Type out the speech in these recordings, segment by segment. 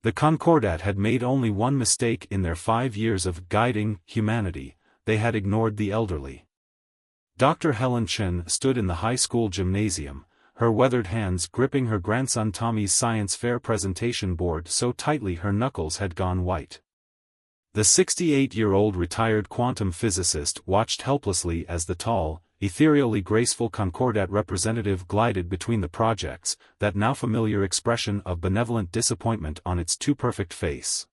The Concordat had made only one mistake in their 5 years of guiding humanity: they had ignored the elderly. Dr. Helen Chen stood in the high school gymnasium, her weathered hands gripping her grandson Tommy's science fair presentation board so tightly her knuckles had gone white. The 68-year-old retired quantum physicist watched helplessly as the tall, ethereally graceful Concordat representative glided between the projects, that now familiar expression of benevolent disappointment on its too-perfect face.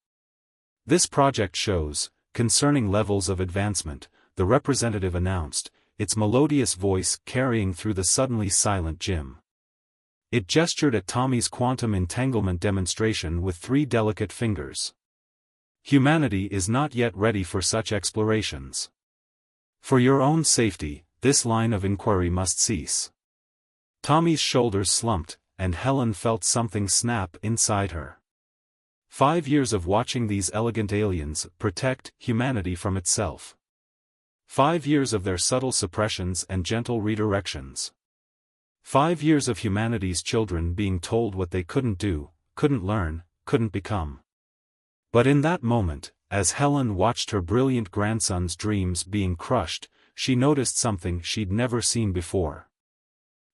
"This project shows concerning levels of advancement," the representative announced, its melodious voice carrying through the suddenly silent gym. It gestured at Tommy's quantum entanglement demonstration with 3 delicate fingers. "Humanity is not yet ready for such explorations. For your own safety, this line of inquiry must cease." Tommy's shoulders slumped, and Helen felt something snap inside her. 5 years of watching these elegant aliens protect humanity from itself. 5 years of their subtle suppressions and gentle redirections. 5 years of humanity's children being told what they couldn't do, couldn't learn, couldn't become. But in that moment, as Helen watched her brilliant grandson's dreams being crushed, she noticed something she'd never seen before.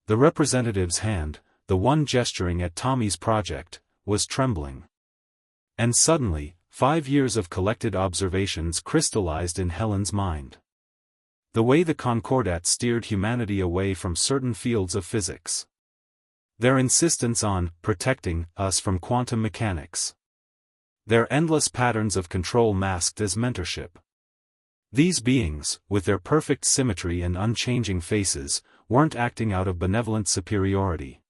The representative's hand, the one gesturing at Tommy's project, was trembling. And suddenly, 5 years of collected observations crystallized in Helen's mind. The way the Concordat steered humanity away from certain fields of physics. Their insistence on protecting us from quantum mechanics. Their endless patterns of control masked as mentorship. These beings, with their perfect symmetry and unchanging faces, weren't acting out of benevolent superiority.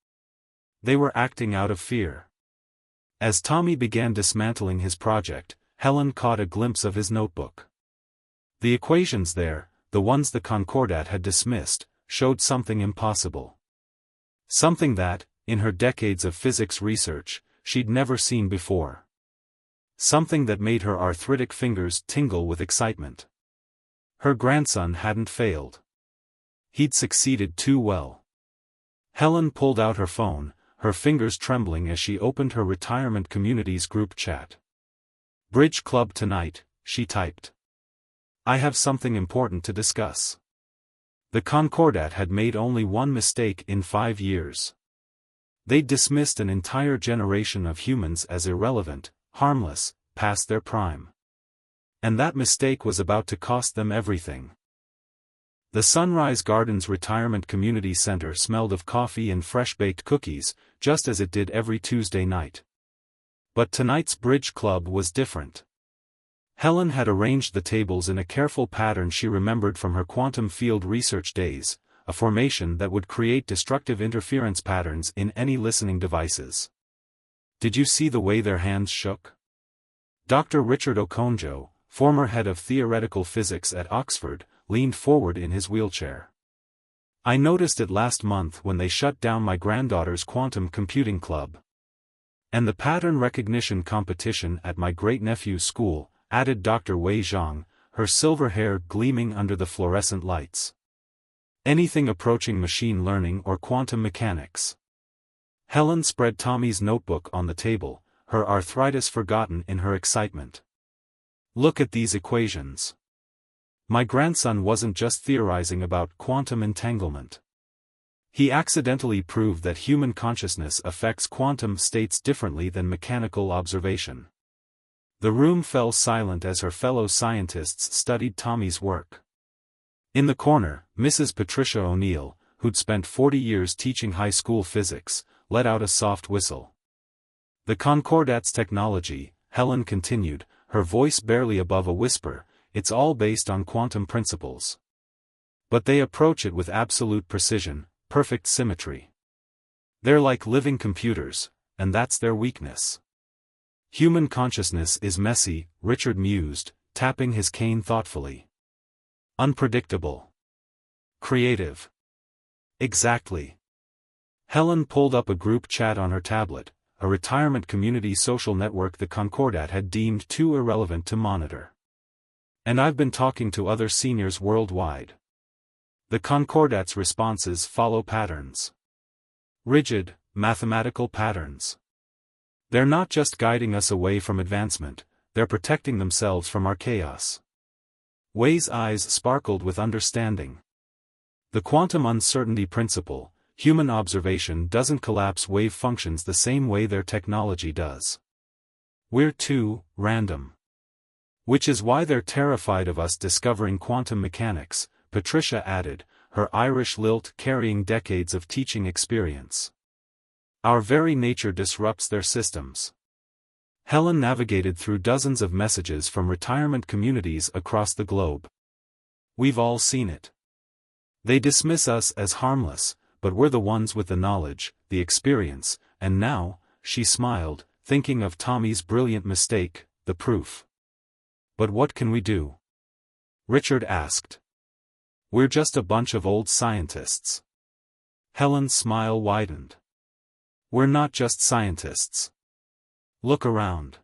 They were acting out of fear. As Tommy began dismantling his project, Helen caught a glimpse of his notebook. The equations there, the ones the Concordat had dismissed, showed something impossible. Something that, in her decades of physics research, she'd never seen before. Something that made her arthritic fingers tingle with excitement. Her grandson hadn't failed. He'd succeeded too well. Helen pulled out her phone, her fingers trembling as she opened her retirement community's group chat. "Bridge Club tonight," she typed. "I have something important to discuss." The Concordat had made only one mistake in 5 years. They'd dismissed an entire generation of humans as irrelevant, harmless, past their prime. And that mistake was about to cost them everything. The Sunrise Gardens Retirement Community Center smelled of coffee and fresh-baked cookies, just as it did every Tuesday night. But tonight's bridge club was different. Helen had arranged the tables in a careful pattern she remembered from her quantum field research days, a formation that would create destructive interference patterns in any listening devices. Did you see the way their hands shook? Dr. Richard Okonjo, former head of theoretical physics at Oxford, leaned forward in his wheelchair. "I noticed it last month when they shut down my granddaughter's quantum computing club. And the pattern recognition competition at my great-nephew's school," added Dr. Wei Zhang, her silver hair gleaming under the fluorescent lights. "Anything approaching machine learning or quantum mechanics." Helen spread Tommy's notebook on the table, her arthritis forgotten in her excitement. "Look at these equations. My grandson wasn't just theorizing about quantum entanglement. He accidentally proved that human consciousness affects quantum states differently than mechanical observation." The room fell silent as her fellow scientists studied Tommy's work. In the corner, Mrs. Patricia O'Neill, who'd spent 40 years teaching high school physics, let out a soft whistle. "The Concordat's technology," Helen continued, her voice barely above a whisper, "it's all based on quantum principles. But they approach it with absolute precision, perfect symmetry. They're like living computers, and that's their weakness." "Human consciousness is messy," Richard mused, tapping his cane thoughtfully. "Unpredictable. Creative." "Exactly." Helen pulled up a group chat on her tablet, a retirement community social network the Concordat had deemed too irrelevant to monitor. "And I've been talking to other seniors worldwide. The Concordat's responses follow patterns. Rigid, mathematical patterns. They're not just guiding us away from advancement, they're protecting themselves from our chaos. Wei's eyes sparkled with understanding. The quantum uncertainty principle, human observation doesn't collapse wave functions the same way their technology does. We're too random. Which is why they're terrified of us discovering quantum mechanics, Patricia added, her Irish lilt carrying decades of teaching experience. Our very nature disrupts their systems. Helen navigated through dozens of messages from retirement communities across the globe. We've all seen it. They dismiss us as harmless, but we're the ones with the knowledge, the experience, and now, she smiled, thinking of Tommy's brilliant mistake, the proof. But what can we do? Richard asked. We're just a bunch of old scientists. Helen's smile widened. We're not just scientists. Look around.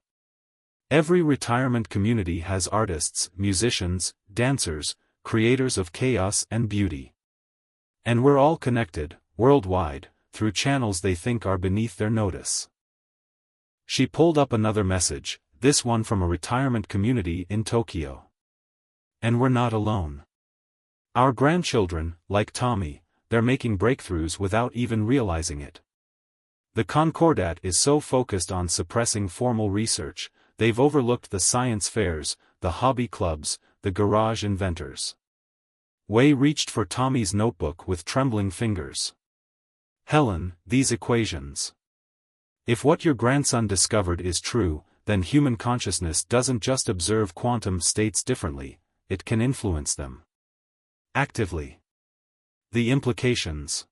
Every retirement community has artists, musicians, dancers, creators of chaos and beauty. And we're all connected, worldwide, through channels they think are beneath their notice. She pulled up another message, this one from a retirement community in Tokyo. And we're not alone. Our grandchildren, like Tommy, they're making breakthroughs without even realizing it. The Concordat is so focused on suppressing formal research, they've overlooked the science fairs, the hobby clubs, the garage inventors. Wei reached for Tommy's notebook with trembling fingers. Helen, these equations. If what your grandson discovered is true, then human consciousness doesn't just observe quantum states differently, it can influence them. Actively. The implications.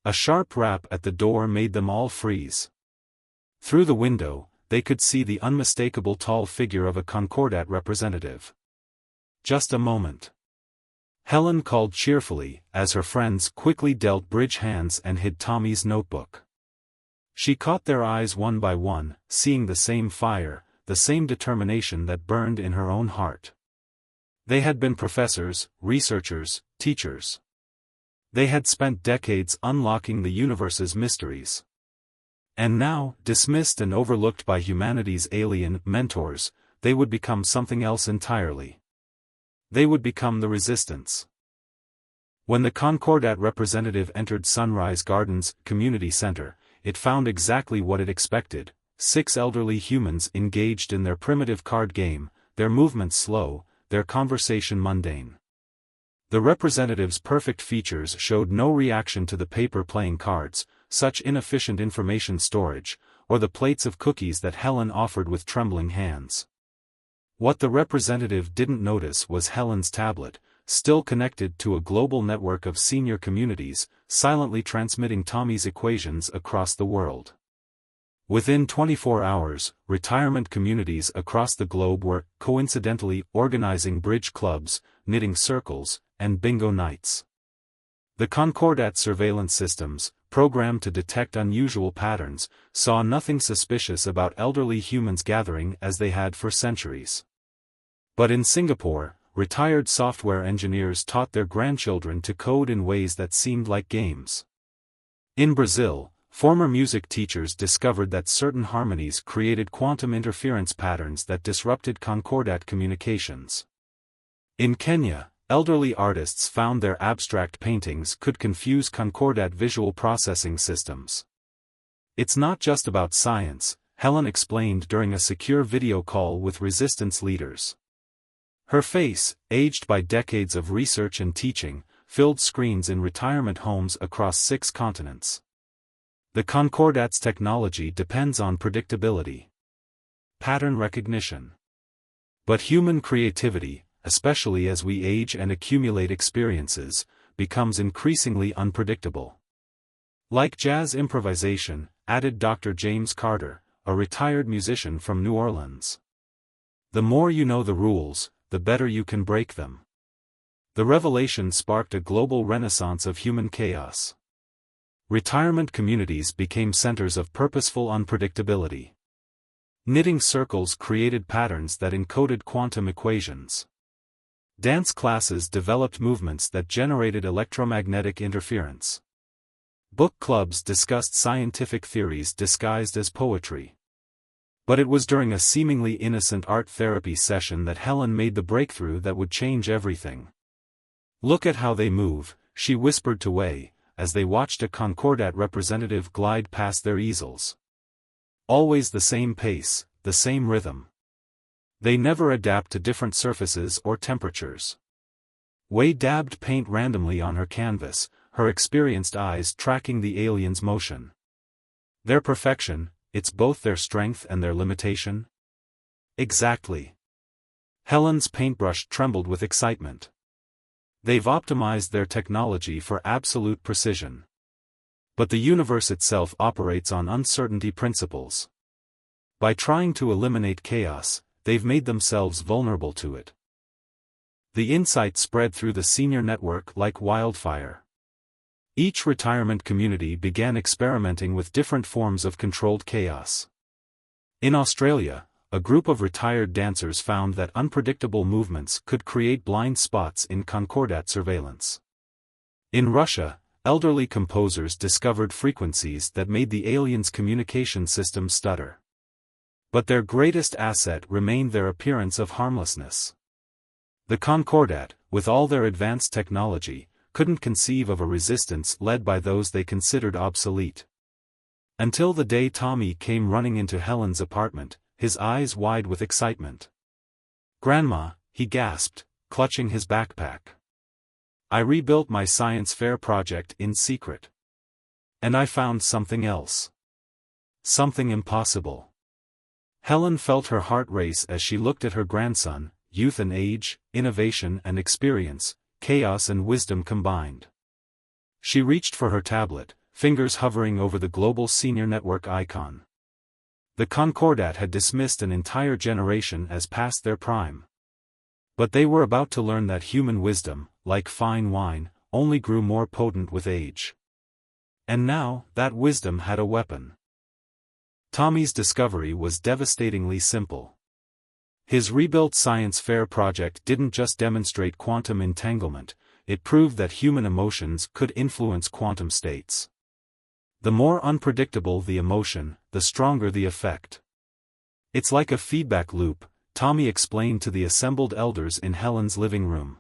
A sharp rap at the door made them all freeze. Through the window, they could see the unmistakable tall figure of a Concordat representative. Just a moment. Helen called cheerfully, as her friends quickly dealt bridge hands and hid Tommy's notebook. She caught their eyes one by one, seeing the same fire, the same determination that burned in her own heart. They had been professors, researchers, teachers. They had spent decades unlocking the universe's mysteries. And now, dismissed and overlooked by humanity's alien mentors, they would become something else entirely. They would become the resistance. When the Concordat representative entered Sunrise Gardens Community Center, it found exactly what it expected: 6 elderly humans engaged in their primitive card game, their movements slow, their conversation mundane. The representative's perfect features showed no reaction to the paper playing cards, such inefficient information storage, or the plates of cookies that Helen offered with trembling hands. What the representative didn't notice was Helen's tablet, still connected to a global network of senior communities, silently transmitting Tommy's equations across the world. Within 24 hours, retirement communities across the globe were, coincidentally, organizing bridge clubs, knitting circles, and bingo nights. The Concordat surveillance systems, programmed to detect unusual patterns, saw nothing suspicious about elderly humans gathering as they had for centuries. But in Singapore, retired software engineers taught their grandchildren to code in ways that seemed like games. In Brazil, former music teachers discovered that certain harmonies created quantum interference patterns that disrupted Concordat communications. In Kenya, elderly artists found their abstract paintings could confuse Concordat visual processing systems. It's not just about science, Helen explained during a secure video call with resistance leaders. Her face, aged by decades of research and teaching, filled screens in retirement homes across 6 continents. The Concordat's technology depends on predictability. Pattern recognition. But human creativity, especially as we age and accumulate experiences, becomes increasingly unpredictable. Like jazz improvisation, added Dr. James Carter, a retired musician from New Orleans. The more you know the rules, the better you can break them. The revelation sparked a global renaissance of human chaos. Retirement communities became centers of purposeful unpredictability. Knitting circles created patterns that encoded quantum equations. Dance classes developed movements that generated electromagnetic interference. Book clubs discussed scientific theories disguised as poetry. But it was during a seemingly innocent art therapy session that Helen made the breakthrough that would change everything. "Look at how they move," she whispered to Wei, as they watched a Concordat representative glide past their easels. "Always the same pace, the same rhythm. They never adapt to different surfaces or temperatures." Wei dabbed paint randomly on her canvas, her experienced eyes tracking the alien's motion. "Their perfection, it's both their strength and their limitation?" "Exactly." Helen's paintbrush trembled with excitement. "They've optimized their technology for absolute precision. But the universe itself operates on uncertainty principles. By trying to eliminate chaos, they've made themselves vulnerable to it." The insight spread through the senior network like wildfire. Each retirement community began experimenting with different forms of controlled chaos. In Australia, a group of retired dancers found that unpredictable movements could create blind spots in Concordat surveillance. In Russia, elderly composers discovered frequencies that made the aliens' communication system stutter. But their greatest asset remained their appearance of harmlessness. The Concordat, with all their advanced technology, couldn't conceive of a resistance led by those they considered obsolete. Until the day Tommy came running into Helen's apartment, his eyes wide with excitement. "Grandma," he gasped, clutching his backpack. "I rebuilt my science fair project in secret. And I found something else. Something impossible." Helen felt her heart race as she looked at her grandson, youth and age, innovation and experience, chaos and wisdom combined. She reached for her tablet, fingers hovering over the global senior network icon. The Concordat had dismissed an entire generation as past their prime. But they were about to learn that human wisdom, like fine wine, only grew more potent with age. And now, that wisdom had a weapon. Tommy's discovery was devastatingly simple. His rebuilt science fair project didn't just demonstrate quantum entanglement, it proved that human emotions could influence quantum states. The more unpredictable the emotion, the stronger the effect. "It's like a feedback loop," Tommy explained to the assembled elders in Helen's living room.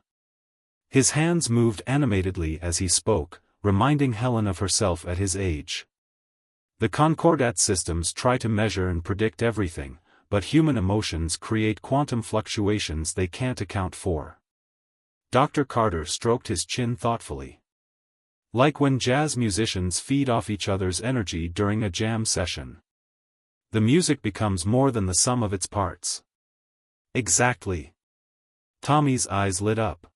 His hands moved animatedly as he spoke, reminding Helen of herself at his age. The Concordat systems try to measure and predict everything, but human emotions create quantum fluctuations they can't account for. Dr. Carter stroked his chin thoughtfully. "Like when jazz musicians feed off each other's energy during a jam session. The music becomes more than the sum of its parts." "Exactly." Tommy's eyes lit up.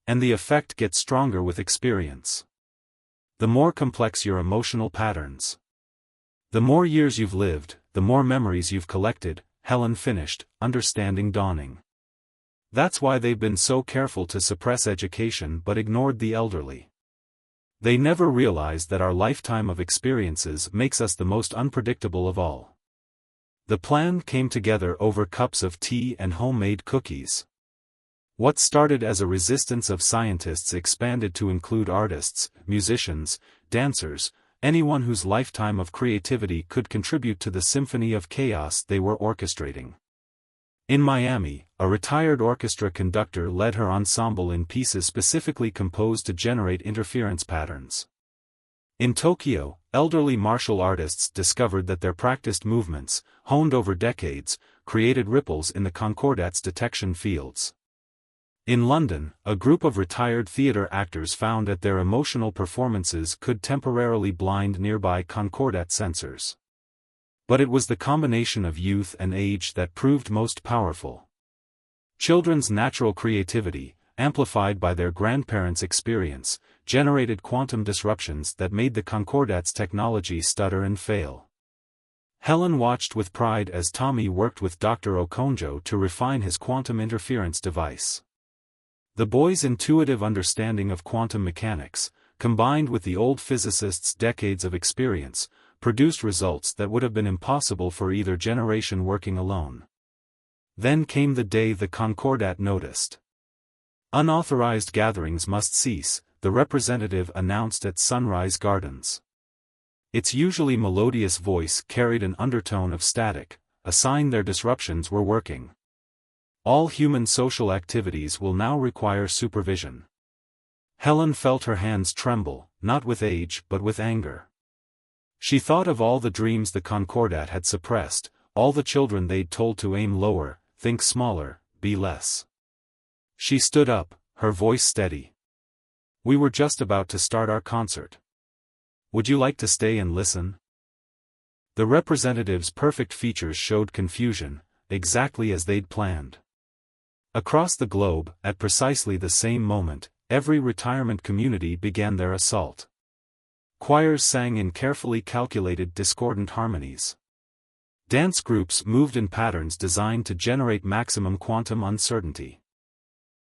"And the effect gets stronger with experience. The more complex your emotional patterns. The more years you've lived, the more memories you've collected," Helen finished, understanding dawning. "That's why they've been so careful to suppress education but ignored the elderly. They never realized that our lifetime of experiences makes us the most unpredictable of all." The plan came together over cups of tea and homemade cookies. What started as a resistance of scientists expanded to include artists, musicians, dancers, anyone whose lifetime of creativity could contribute to the symphony of chaos they were orchestrating. In Miami, a retired orchestra conductor led her ensemble in pieces specifically composed to generate interference patterns. In Tokyo, elderly martial artists discovered that their practiced movements, honed over decades, created ripples in the Concordat's detection fields. In London, a group of retired theatre actors found that their emotional performances could temporarily blind nearby Concordat sensors. But it was the combination of youth and age that proved most powerful. Children's natural creativity, amplified by their grandparents' experience, generated quantum disruptions that made the Concordat's technology stutter and fail. Helen watched with pride as Tommy worked with Dr. Okonjo to refine his quantum interference device. The boy's intuitive understanding of quantum mechanics, combined with the old physicist's decades of experience, produced results that would have been impossible for either generation working alone. Then came the day the Concordat noticed. "Unauthorized gatherings must cease," the representative announced at Sunrise Gardens. Its usually melodious voice carried an undertone of static, a sign their disruptions were working. All human social activities will now require supervision. Helen felt her hands tremble, not with age but with anger. She thought of all the dreams the Concordat had suppressed, all the children they'd told to aim lower, think smaller, be less. She stood up, her voice steady. "We were just about to start our concert. Would you like to stay and listen?" The representative's perfect features showed confusion, exactly as they'd planned. Across the globe, at precisely the same moment, every retirement community began their assault. Choirs sang in carefully calculated discordant harmonies. Dance groups moved in patterns designed to generate maximum quantum uncertainty.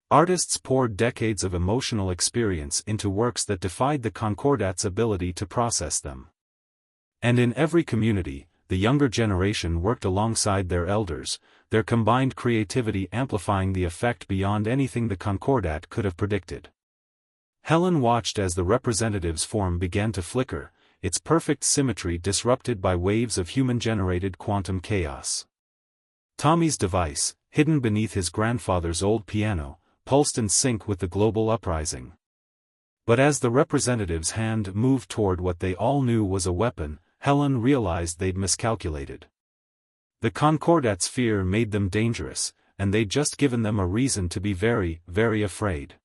Artists poured decades of emotional experience into works that defied the Concordat's ability to process them. And in every community, the younger generation worked alongside their elders, their combined creativity amplifying the effect beyond anything the Concordat could have predicted. Helen watched as the representative's form began to flicker, its perfect symmetry disrupted by waves of human-generated quantum chaos. Tommy's device, hidden beneath his grandfather's old piano, pulsed in sync with the global uprising. But as the representative's hand moved toward what they all knew was a weapon, Helen realized they'd miscalculated. The Concordat's fear made them dangerous, and they'd just given them a reason to be very, very afraid.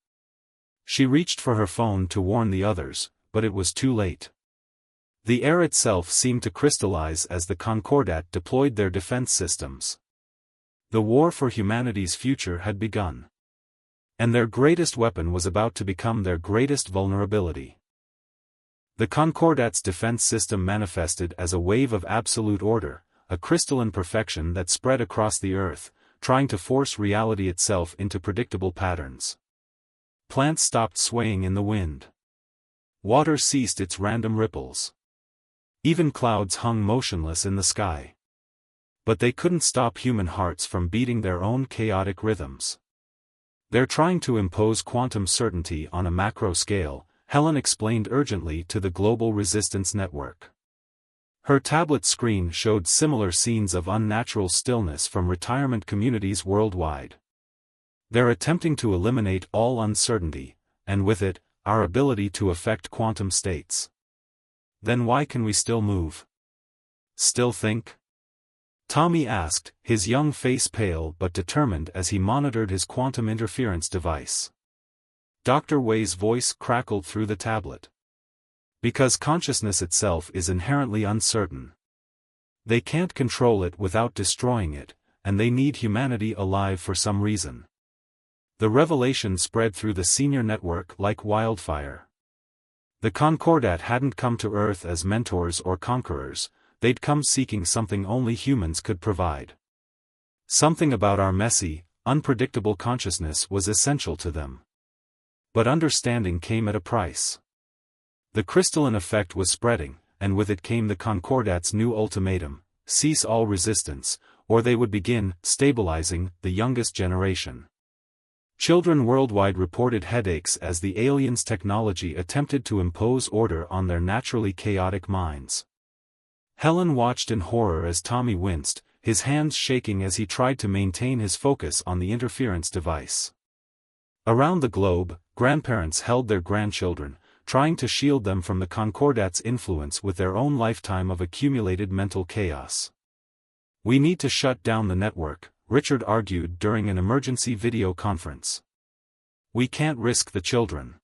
She reached for her phone to warn the others, but it was too late. The air itself seemed to crystallize as the Concordat deployed their defense systems. The war for humanity's future had begun. And their greatest weapon was about to become their greatest vulnerability. The Concordat's defense system manifested as a wave of absolute order, a crystalline perfection that spread across the earth, trying to force reality itself into predictable patterns. Plants stopped swaying in the wind. Water ceased its random ripples. Even clouds hung motionless in the sky. But they couldn't stop human hearts from beating their own chaotic rhythms. "They're trying to impose quantum certainty on a macro scale," Helen explained urgently to the Global Resistance Network. Her tablet screen showed similar scenes of unnatural stillness from retirement communities worldwide. "They're attempting to eliminate all uncertainty, and with it, our ability to affect quantum states. Then why can we still move? Still think?" Tommy asked, his young face pale but determined as he monitored his quantum interference device. Dr. Wei's voice crackled through the tablet. "Because consciousness itself is inherently uncertain. They can't control it without destroying it, and they need humanity alive for some reason." The revelation spread through the senior network like wildfire. The Concordat hadn't come to Earth as mentors or conquerors, they'd come seeking something only humans could provide. Something about our messy, unpredictable consciousness was essential to them. But understanding came at a price. The crystalline effect was spreading, and with it came the Concordat's new ultimatum: cease all resistance, or they would begin stabilizing the youngest generation. Children worldwide reported headaches as the aliens' technology attempted to impose order on their naturally chaotic minds. Helen watched in horror as Tommy winced, his hands shaking as he tried to maintain his focus on the interference device. Around the globe, grandparents held their grandchildren, trying to shield them from the Concordat's influence with their own lifetime of accumulated mental chaos. "We need to shut down the network," Richard argued during an emergency video conference. "We can't risk the children."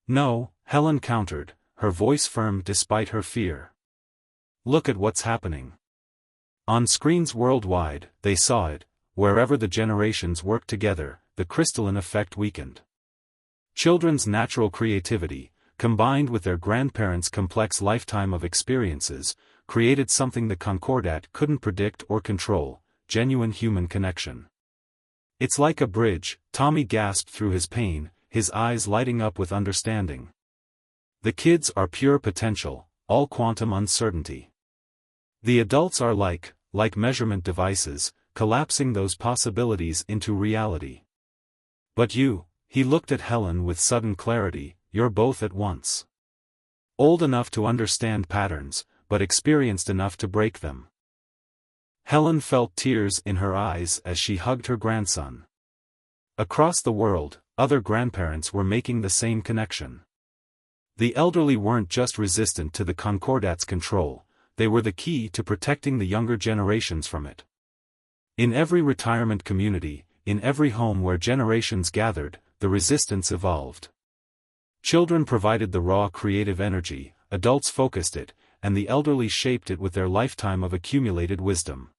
"No," Helen countered, her voice firm despite her fear. "Look at what's happening." On screens worldwide, they saw it: wherever the generations worked together, the crystalline effect weakened. Children's natural creativity, combined with their grandparents' complex lifetime of experiences, created something the Concordat couldn't predict or control: genuine human connection. "It's like a bridge," Tommy gasped through his pain, his eyes lighting up with understanding. "The kids are pure potential, all quantum uncertainty. The adults are like measurement devices, collapsing those possibilities into reality. But you," he looked at Helen with sudden clarity, "you're both at once. Old enough to understand patterns, but experienced enough to break them." Helen felt tears in her eyes as she hugged her grandson. Across the world, other grandparents were making the same connection. The elderly weren't just resistant to the Concordat's control, they were the key to protecting the younger generations from it. In every retirement community, in every home where generations gathered, the resistance evolved. Children provided the raw creative energy, adults focused it, and the elderly shaped it with their lifetime of accumulated wisdom.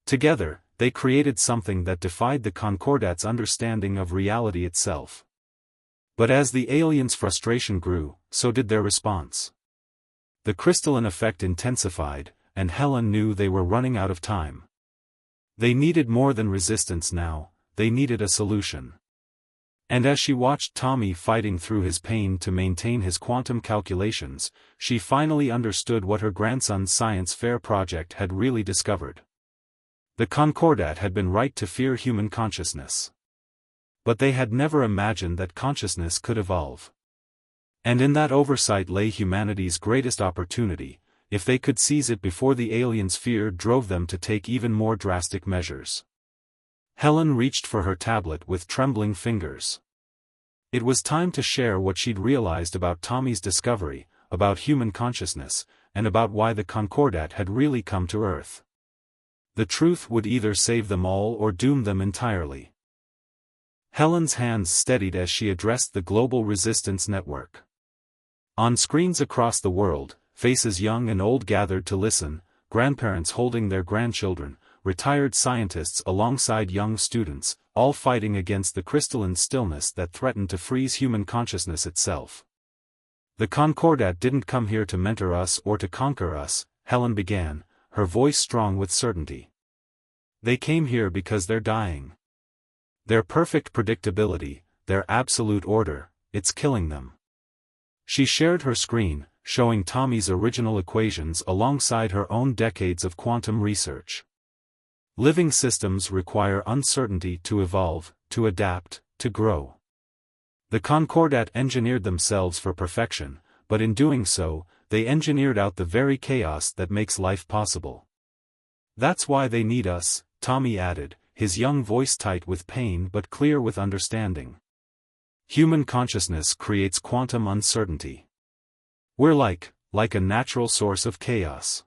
Together, they created something that defied the Concordat's understanding of reality itself. But as the aliens' frustration grew, so did their response. The crystalline effect intensified, and Helen knew they were running out of time. They needed more than resistance now, they needed a solution. And as she watched Tommy fighting through his pain to maintain his quantum calculations, she finally understood what her grandson's science fair project had really discovered. The Concordat had been right to fear human consciousness. But they had never imagined that consciousness could evolve. And in that oversight lay humanity's greatest opportunity, if they could seize it before the aliens' fear drove them to take even more drastic measures. Helen reached for her tablet with trembling fingers. It was time to share what she'd realized about Tommy's discovery, about human consciousness, and about why the Concordat had really come to Earth. The truth would either save them all or doom them entirely. Helen's hands steadied as she addressed the Global Resistance Network. On screens across the world, faces young and old gathered to listen, grandparents holding their grandchildren, retired scientists alongside young students, all fighting against the crystalline stillness that threatened to freeze human consciousness itself. The Concordat didn't come here to mentor us or to conquer us, Helen began, her voice strong with certainty. They came here because they're dying. Their perfect predictability, their absolute order, it's killing them. She shared her screen, showing Tommy's original equations alongside her own decades of quantum research. Living systems require uncertainty to evolve, to adapt, to grow. The Concordat engineered themselves for perfection, but in doing so, they engineered out the very chaos that makes life possible. That's why they need us, Tommy added, his young voice tight with pain but clear with understanding. Human consciousness creates quantum uncertainty. We're like a natural source of chaos.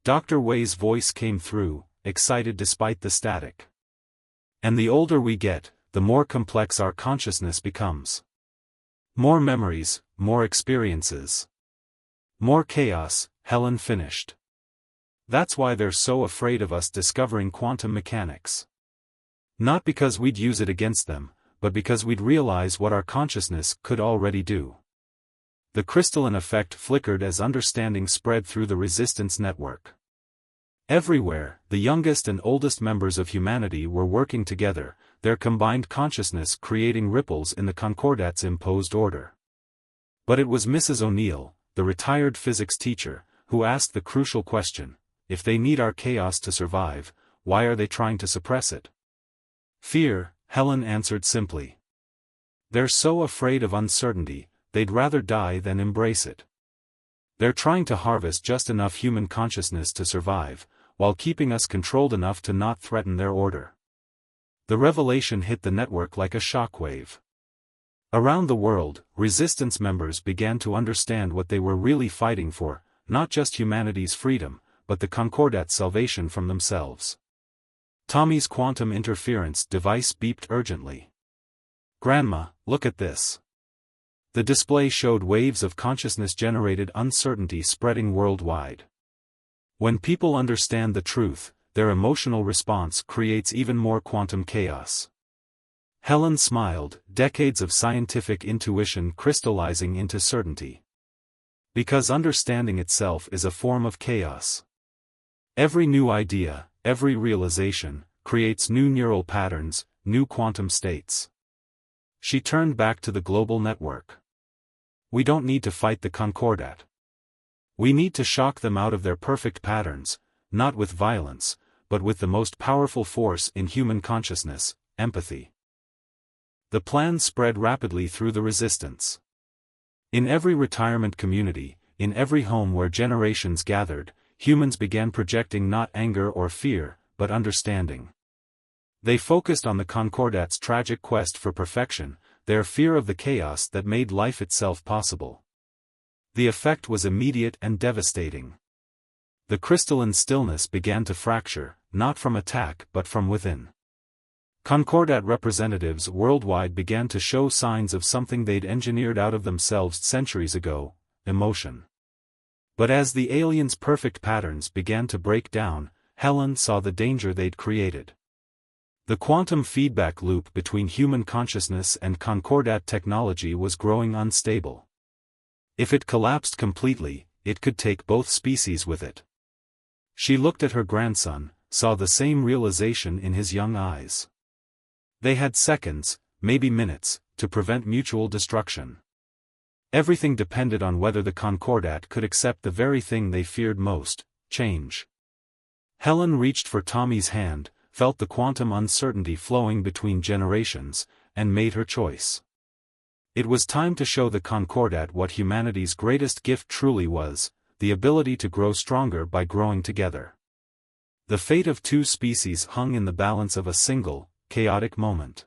Dr. Wei's voice came through, excited despite the static. And the older we get, the more complex our consciousness becomes. More memories, more experiences. More chaos, Helen finished. That's why they're so afraid of us discovering quantum mechanics. Not because we'd use it against them, but because we'd realize what our consciousness could already do. The crystalline effect flickered as understanding spread through the resistance network. Everywhere, the youngest and oldest members of humanity were working together, their combined consciousness creating ripples in the Concordat's imposed order. But it was Mrs. O'Neill, the retired physics teacher, who asked the crucial question: if they need our chaos to survive, why are they trying to suppress it? Fear, Helen answered simply. They're so afraid of uncertainty, they'd rather die than embrace it. They're trying to harvest just enough human consciousness to survive, while keeping us controlled enough to not threaten their order. The revelation hit the network like a shockwave. Around the world, resistance members began to understand what they were really fighting for, not just humanity's freedom, but the Concordat's salvation from themselves. Tommy's quantum interference device beeped urgently. "Grandma, look at this." The display showed waves of consciousness-generated uncertainty spreading worldwide. When people understand the truth, their emotional response creates even more quantum chaos. Helen smiled, decades of scientific intuition crystallizing into certainty. Because understanding itself is a form of chaos. Every new idea, every realization, creates new neural patterns, new quantum states. She turned back to the global network. We don't need to fight the Concordat. We need to shock them out of their perfect patterns, not with violence, but with the most powerful force in human consciousness, empathy. The plan spread rapidly through the resistance. In every retirement community, in every home where generations gathered, humans began projecting not anger or fear, but understanding. They focused on the Concordat's tragic quest for perfection, their fear of the chaos that made life itself possible. The effect was immediate and devastating. The crystalline stillness began to fracture, not from attack but from within. Concordat representatives worldwide began to show signs of something they'd engineered out of themselves centuries ago: emotion. But as the aliens' perfect patterns began to break down, Helen saw the danger they'd created. The quantum feedback loop between human consciousness and Concordat technology was growing unstable. If it collapsed completely, it could take both species with it. She looked at her grandson, saw the same realization in his young eyes. They had seconds, maybe minutes, to prevent mutual destruction. Everything depended on whether the Concordat could accept the very thing they feared most: change. Helen reached for Tommy's hand, felt the quantum uncertainty flowing between generations, and made her choice. It was time to show the Concordat what humanity's greatest gift truly was: the ability to grow stronger by growing together. The fate of two species hung in the balance of a single, chaotic moment.